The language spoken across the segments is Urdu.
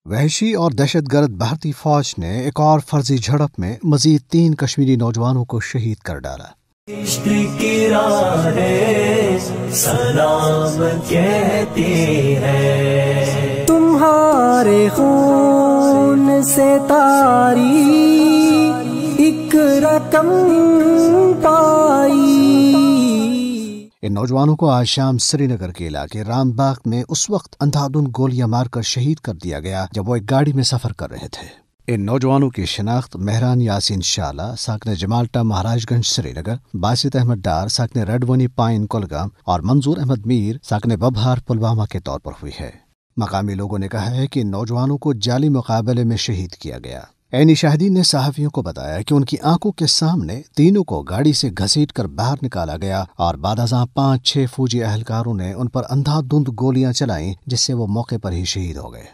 وحشی اور دہشت گرد بھارتی فوج نے ایک اور فرضی جھڑپ میں مزید 3 کشمیری نوجوانوں کو شہید کر ڈالا۔ عشق کی راہ سلام کہتی ہے، تمہارے خون سے تاری ایک رقم پائی۔ ان نوجوانوں کو آج شام سری نگر کے علاقے رام باغ میں اس وقت اندھا دھند گولیاں مار کر شہید کر دیا گیا جب وہ ایک گاڑی میں سفر کر رہے تھے۔ ان نوجوانوں کی شناخت مہران یاسین شالہ ساکن جمالٹا مہاراج گنج سری نگر، باسط احمد ڈار ساکن ریڈونی پائن کولگام اور منظور احمد میر ساکن ببہار پلوامہ کے طور پر ہوئی ہے۔ مقامی لوگوں نے کہا ہے کہ ان نوجوانوں کو جعلی مقابلے میں شہید کیا گیا۔ عینی شاہدین نے صحافیوں کو بتایا کہ ان کی آنکھوں کے سامنے تینوں کو گاڑی سے گھسیٹ کر باہر نکالا گیا اور بعد ازاں 5-6 فوجی اہلکاروں نے ان پر اندھا دھند گولیاں چلائیں، جس سے وہ موقع پر ہی شہید ہو گئے۔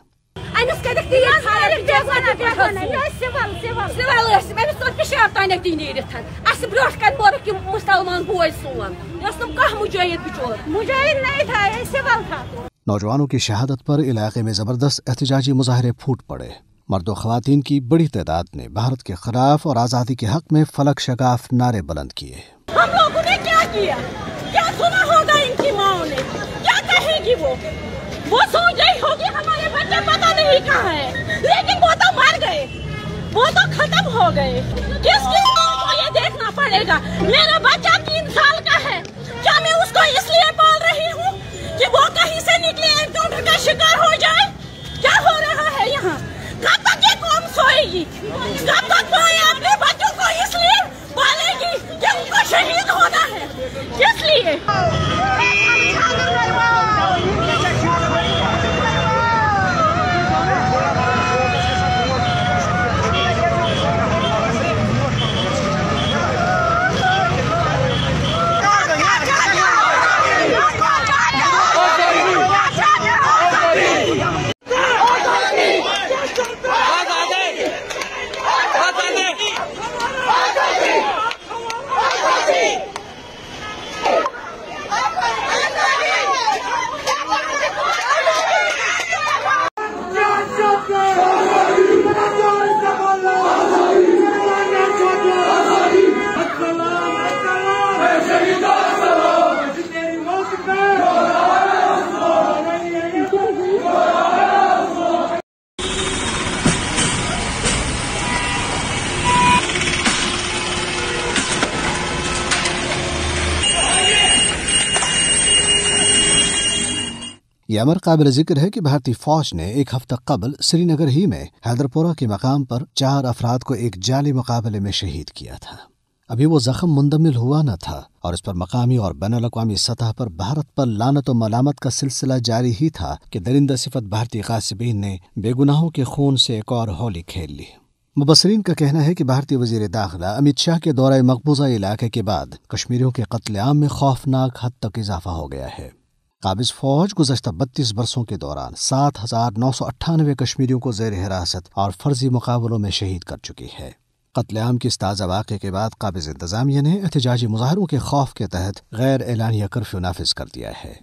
نوجوانوں کی شہادت پر علاقے میں زبردست احتجاجی مظاہرے پھوٹ پڑے۔ مرد و خواتین کی بڑی تعداد نے بھارت کے خلاف اور آزادی کے حق میں فلک شگاف نعرے بلند کیے۔ ہم لوگوں نے کیا کیا؟ کیا سنا ہوگا ان کی ماں نے؟ کیا کہے گی وہ سوچ رہی ہوگی ہمارے بچے پتہ نہیں کہاں ہیں، لیکن وہ تو مر گئے، وہ تو ختم ہو گئے۔ کس کو یہ دیکھنا پڑے گا؟ میرا بچہ 3 سال کا ہے، کیا میں اس کو اس لیے پال رہی ہوں کہ وہ کہیں سے نکلے انکاؤنٹر کا شکار ہو جائے؟ کیا ہو رہا ہے یہاں؟ کب تک یہ قوم سوئے گی؟ کب تک مائیں اپنے بچوں کو اس لیے پالے گی کہ ان کو شہید ہونا ہے؟ کس لیے؟ یہ امر قابل ذکر ہے کہ بھارتی فوج نے ایک ہفتہ قبل سری نگر ہی میں حیدرپورہ کے مقام پر 4 افراد کو ایک جعلی مقابلے میں شہید کیا تھا۔ ابھی وہ زخم مندمل ہوا نہ تھا اور اس پر مقامی اور بین الاقوامی سطح پر بھارت پر لعنت و ملامت کا سلسلہ جاری ہی تھا کہ درندہ صفت بھارتی غاصبین نے بے گناہوں کے خون سے ایک اور ہولی کھیل لی۔ مبصرین کا کہنا ہے کہ بھارتی وزیر داخلہ امت شاہ کے دورہ مقبوضہ علاقے کے بعد کشمیریوں کے قتل عام میں خوفناک حد تک اضافہ ہو گیا ہے۔ قابض فوج گزشتہ 32 برسوں کے دوران 7,998 کشمیریوں کو زیر حراست اور فرضی مقابلوں میں شہید کر چکی ہے۔ قتل عام کے اس تازہ واقعے کے بعد قابض انتظامیہ نے احتجاجی مظاہروں کے خوف کے تحت غیر اعلانیہ کرفیو نافذ کر دیا ہے۔